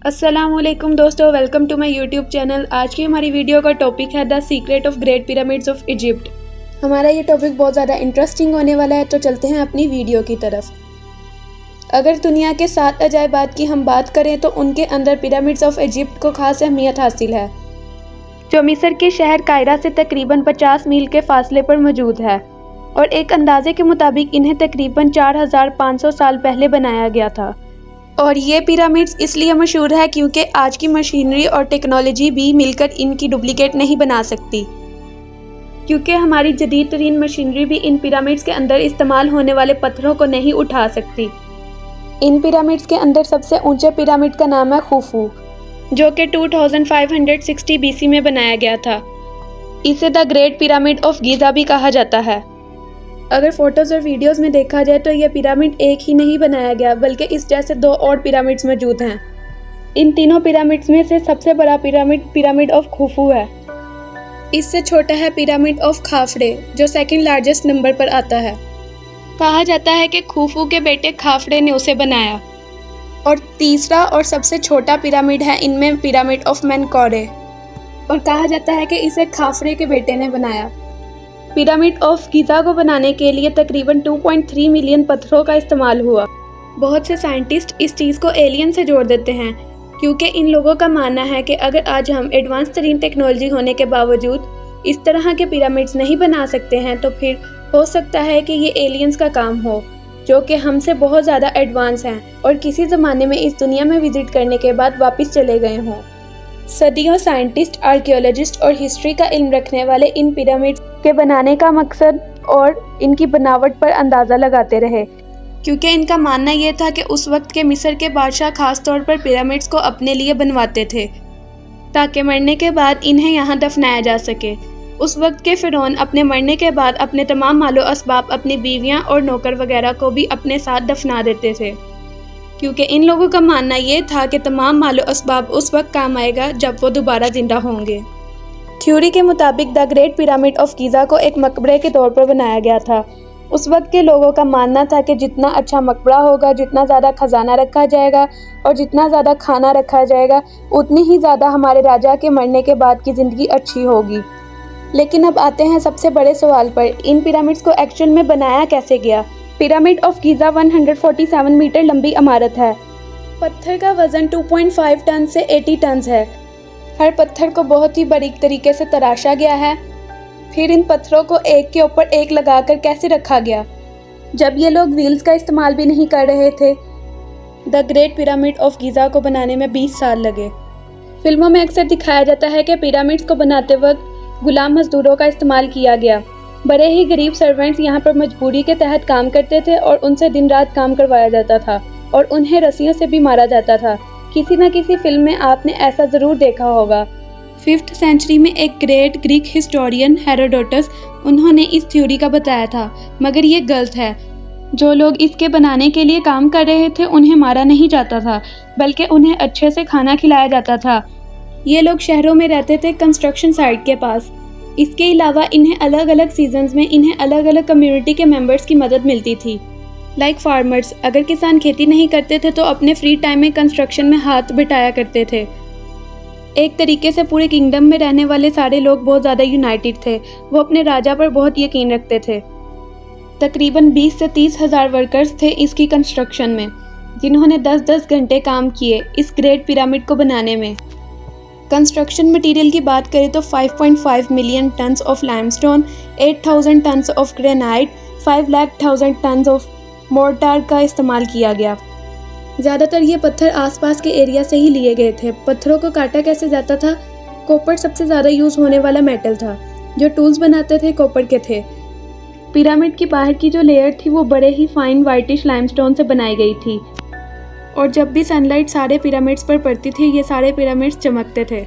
अस्सलामुअलैकुम दोस्तों, welcome to my YouTube channel. आज की हमारी वीडियो का टॉपिक है the secret of Great Pyramids of Egypt. हमारा ये टॉपिक बहुत ज़्यादा इंटरेस्टिंग होने वाला है, तो चलते हैं अपनी वीडियो की तरफ। अगर दुनिया के 7 अजायबात की हम बात करें तो उनके अंदर पिरामिड्स ऑफ इजिप्ट को खास अहमियत हासिल है, जो मिस्र के शहर कायरा से तकरीबन 50 मील के फासले पर मौजूद है और एक अंदाजे के मुताबिक इन्हें तकरीबन 4500 साल पहले बनाया गया था। और ये पिरामिड्स इसलिए मशहूर है क्योंकि आज की मशीनरी और टेक्नोलॉजी भी मिलकर इनकी डुप्लीकेट नहीं बना सकती, क्योंकि हमारी जदीद तरीन मशीनरी भी इन पिरामिड्स के अंदर इस्तेमाल होने वाले पत्थरों को नहीं उठा सकती। इन पिरामिड्स के अंदर सबसे ऊंचे पिरामिड का नाम है खुफू, जो कि 2560 BC में बनाया गया था। इसे the great pyramid of Giza भी कहा जाता है। अगर फोटोज़ और वीडियोज़ में देखा जाए तो यह पिरामिड एक ही नहीं बनाया गया, बल्कि इस जैसे 2 और पिरामिड्स मौजूद हैं। इन तीनों पिरामिड्स में से सबसे बड़ा पिरामिड पिरामिड ऑफ खुफू है। इससे छोटा है पिरामिड ऑफ खाफड़े, जो सेकंड लार्जेस्ट नंबर पर आता है। कहा जाता है कि खुफू के बेटे खाफड़े ने उसे बनाया। और तीसरा और सबसे छोटा पिरामिड है इनमें पिरामिड ऑफ मेनकौरे, और कहा जाता है कि इसे खाफड़े के बेटे ने बनाया। पिरामिड ऑफ गीज़ा को बनाने के लिए तकरीबन 2.3 मिलियन पत्थरों का इस्तेमाल हुआ। बहुत से साइंटिस्ट इस चीज़ को एलियन से जोड़ देते हैं, क्योंकि इन लोगों का मानना है कि अगर आज हम एडवांस तरीन टेक्नोलॉजी होने के बावजूद इस तरह के पिरामिड्स नहीं बना सकते हैं, तो फिर हो सकता है कि ये एलियंस का काम हो, जो कि हमसे बहुत ज़्यादा एडवांस हैं और किसी ज़माने में इस दुनिया में विजिट करने के बाद वापस चले गए हों। सदियों साइंटिस्ट, आर्कियोलॉजिस्ट और हिस्ट्री का इल्म रखने वाले इन पिरामिड्स के बनाने का मकसद और इनकी बनावट पर अंदाज़ा लगाते रहे, क्योंकि इनका मानना यह था कि उस वक्त के मिस्र के बादशाह खास तौर पर पिरामिड्स को अपने लिए बनवाते थे, ताकि मरने के बाद इन्हें यहाँ दफनाया जा सके। उस वक्त के फ़िरौन अपने मरने के बाद अपने तमाम मालो असबाब, अपनी बीवियाँ और नौकर वगैरह को भी अपने साथ दफना देते थे, क्योंकि इन लोगों का मानना ये था कि तमाम मालो असबाब उस वक्त काम आएगा जब वो दोबारा ज़िंदा होंगे। थ्योरी के मुताबिक the great pyramid of Giza को एक मकबरे के तौर पर बनाया गया था। उस वक्त के लोगों का मानना था कि जितना अच्छा मकबरा होगा, जितना ज़्यादा खजाना रखा जाएगा और जितना ज़्यादा खाना रखा जाएगा, उतनी ही ज़्यादा हमारे राजा के मरने के बाद की ज़िंदगी अच्छी होगी। लेकिन अब आते हैं सबसे बड़े सवाल पर, इन पिरामिड्स को एक्चुअल में बनाया कैसे गया। पिरामिड ऑफ गीज़ा 147 मीटर लंबी इमारत है। पत्थर का वज़न 2.5 टन से 80 टन है। हर पत्थर को बहुत ही बारीक तरीके से तराशा गया है। फिर इन पत्थरों को एक के ऊपर एक लगाकर कैसे रखा गया, जब ये लोग व्हील्स का इस्तेमाल भी नहीं कर रहे थे। The great pyramid of Giza को बनाने में 20 साल लगे। फिल्मों में अक्सर दिखाया जाता है कि पिरामिड्स को बनाते वक्त गुलाम मजदूरों का इस्तेमाल किया गया। बड़े ही गरीब सर्वेंट्स यहाँ पर मजबूरी के तहत काम करते थे और उनसे दिन रात काम करवाया जाता था और उन्हें रस्सियों से भी मारा जाता था। किसी न किसी फिल्म में आपने ऐसा ज़रूर देखा होगा। 5th सेंचुरी में एक ग्रेट ग्रीक हिस्टोरियन हेरोडोटस, उन्होंने इस थ्योरी का बताया था, मगर ये गलत है। जो लोग इसके बनाने के लिए काम कर रहे थे उन्हें मारा नहीं जाता था, बल्कि उन्हें अच्छे से खाना खिलाया जाता था। ये लोग शहरों में रहते थे, कंस्ट्रक्शन साइट के पास। इसके अलावा इन्हें अलग अलग सीजन्स में इन्हें अलग अलग कम्युनिटी के मेंबर्स की मदद मिलती थी। लाइक फार्मर्स, अगर किसान खेती नहीं करते थे तो अपने फ्री टाइम में कंस्ट्रक्शन में हाथ बिठाया करते थे। एक तरीके से पूरे किंगडम में रहने वाले सारे लोग बहुत ज़्यादा यूनाइटेड थे। वो अपने राजा पर बहुत यकीन रखते थे। तकरीबन 20 से 30 हज़ार वर्कर्स थे इसकी कंस्ट्रक्शन में, जिन्होंने 10-10 घंटे काम किए इस ग्रेट पिरामिड को बनाने में। कंस्ट्रक्शन मटेरियल की बात करें तो 5.5 million tons of limestone, 8000 tons of granite, 5,00,000 tons of mortar का इस्तेमाल किया गया। ज़्यादातर ये पत्थर आसपास के एरिया से ही लिए गए थे। पत्थरों को काटा कैसे जाता था? कॉपर सबसे ज़्यादा यूज़ होने वाला मेटल था। जो टूल्स बनाते थे कॉपर के थे। पिरामिड की बाहर की जो लेयर थी वो बड़े ही फाइन वाइटिश लाइमस्टोन से बनाई गई थी, और जब भी सनलाइट सारे पिरामिड्स पर पड़ती थी ये सारे पिरामिड्स चमकते थे।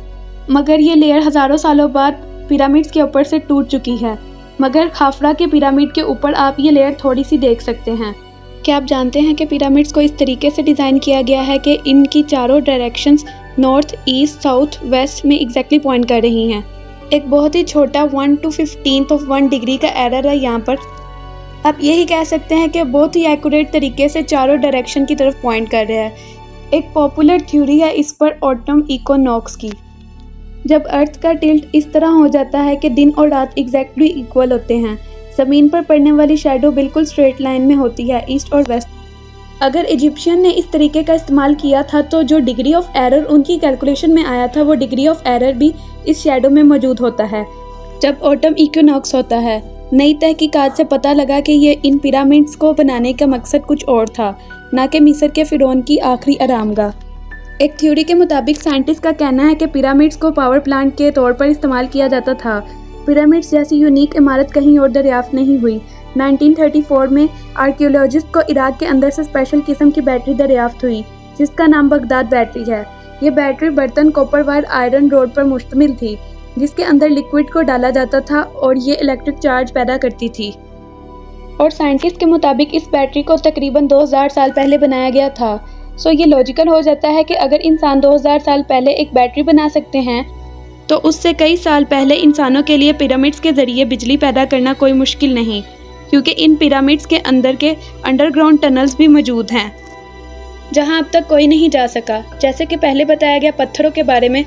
मगर ये लेयर हज़ारों सालों बाद पिरामिड्स के ऊपर से टूट चुकी है। मगर खाफरा के पिरामिड के ऊपर आप ये लेयर थोड़ी सी देख सकते हैं। क्या आप जानते हैं कि पिरामिड्स को इस तरीके से डिज़ाइन किया गया है कि इनकी चारों directions north, east, south, west में एग्जैक्टली पॉइंट कर रही हैं। एक बहुत ही छोटा 1 to 15th of 1 डिग्री का एरर है यहाँ पर। आप यही कह सकते हैं कि बहुत ही एक्यूरेट तरीके से चारों डायरेक्शन की तरफ पॉइंट कर रहा है। एक पॉपुलर थ्योरी है इस पर ऑटम इक्विनॉक्स की। जब अर्थ का टिल्ट इस तरह हो जाता है कि दिन और रात एग्जैक्टली इक्वल होते हैं, ज़मीन पर पड़ने वाली शैडो बिल्कुल स्ट्रेट लाइन में होती है, ईस्ट और वेस्ट। अगर इजिप्शियन ने इस तरीके का इस्तेमाल किया था तो जो डिग्री ऑफ एरर उनकी कैलकुलेशन में आया था वो डिग्री ऑफ एरर भी इस शैडो में मौजूद होता है जब ऑटम इक्विनॉक्स होता है। नई तहकीकात से पता लगा कि ये इन पिरामिड्स को बनाने का मकसद कुछ और था, ना कि मिस्र के फिरौन की आखिरी आरामगाह। एक थ्योरी के मुताबिक साइंटिस्ट का कहना है कि पिरामिड्स को पावर प्लांट के तौर पर इस्तेमाल किया जाता था। पिरामिड्स जैसी यूनिक इमारत कहीं और दरियाफ्त नहीं हुई। 1934 में आर्कियोलॉजिस्ट को इराक के अंदर से स्पेशल किस्म की बैटरी दरियाफ्त हुई जिसका नाम बगदाद बैटरी है। ये बैटरी बर्तन कॉपर वायर आयरन रोड पर मुश्तमिल थी जिसके अंदर लिक्विड को डाला जाता था और ये इलेक्ट्रिक चार्ज पैदा करती थी। और साइंटिस्ट के मुताबिक इस बैटरी को तकरीबन 2000 साल पहले बनाया गया था। सो ये लॉजिकल हो जाता है कि अगर इंसान 2000 साल पहले एक बैटरी बना सकते हैं तो उससे कई साल पहले इंसानों के लिए पिरामिड्स के ज़रिए बिजली पैदा करना कोई मुश्किल नहीं, क्योंकि इन पिरामिड्स के अंदर के अंडरग्राउंड टनल्स भी मौजूद हैं जहां अब तक कोई नहीं जा सका। जैसे कि पहले बताया गया पत्थरों के बारे में,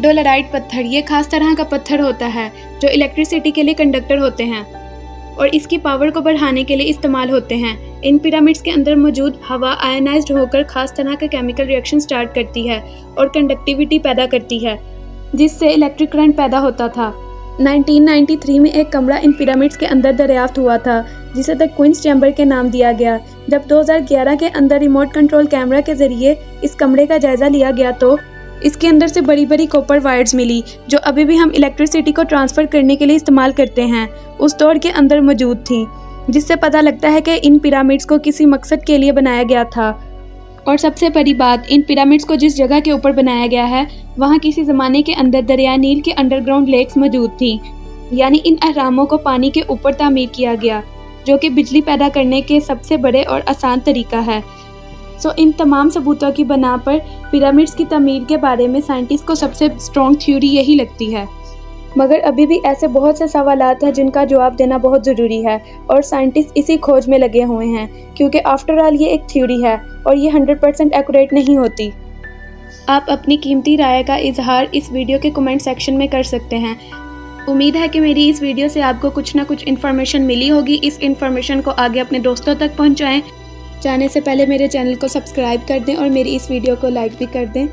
डोलराइट पत्थर ये खास तरह का पत्थर होता है जो इलेक्ट्रिसिटी के लिए कंडक्टर होते हैं और इसकी पावर को बढ़ाने के लिए इस्तेमाल होते हैं। इन पिरामिड्स के अंदर मौजूद हवा आयनाइज्ड होकर खास तरह का केमिकल रिएक्शन स्टार्ट करती है और कंडक्टिविटी पैदा करती है जिससे इलेक्ट्रिक करंट पैदा होता था। 1993 में एक कमरा इन पिरामिड्स के अंदर दरियाफ्त हुआ था जिसे द क्वींस चैम्बर के नाम दिया गया। जब 2011 के अंदर रिमोट कंट्रोल कैमरा के जरिए इस कमरे का जायजा लिया गया तो इसके अंदर से बड़ी बड़ी कॉपर वायर्स मिली जो अभी भी हम इलेक्ट्रिसिटी को ट्रांसफ़र करने के लिए इस्तेमाल करते हैं, उस दौर के अंदर मौजूद थी, जिससे पता लगता है कि इन पिरामिड्स को किसी मकसद के लिए बनाया गया था। और सबसे बड़ी बात, इन पिरामिड्स को जिस जगह के ऊपर बनाया गया है वहाँ किसी ज़माने के अंदर दरिया नील के अंडरग्राउंड लेक्स मौजूद थी, यानी इन अहरामों को पानी के ऊपर तामीर किया गया जो कि बिजली पैदा करने के सबसे बड़े और आसान तरीका है। सो इन तमाम सबूतों की बना पर पिरामिड्स की तमीर के बारे में साइंटिस्ट को सबसे स्ट्रॉन्ग थ्योरी यही लगती है। मगर अभी भी ऐसे बहुत से सवालात हैं जिनका जवाब देना बहुत ज़रूरी है और साइंटिस्ट इसी खोज में लगे हुए हैं, क्योंकि आफ्टर ऑल ये एक थ्योरी है और ये 100% एक्यूरेट नहीं होती। आप अपनी कीमती राय का इजहार इस वीडियो के कमेंट सेक्शन में कर सकते हैं। उम्मीद है कि मेरी इस वीडियो से आपको कुछ ना कुछ इन्फॉर्मेशन मिली होगी। इस इन्फॉर्मेशन को आगे अपने दोस्तों तक पहुँचाएँ। जाने से पहले मेरे चैनल को सब्सक्राइब कर दें और मेरी इस वीडियो को लाइक भी कर दें।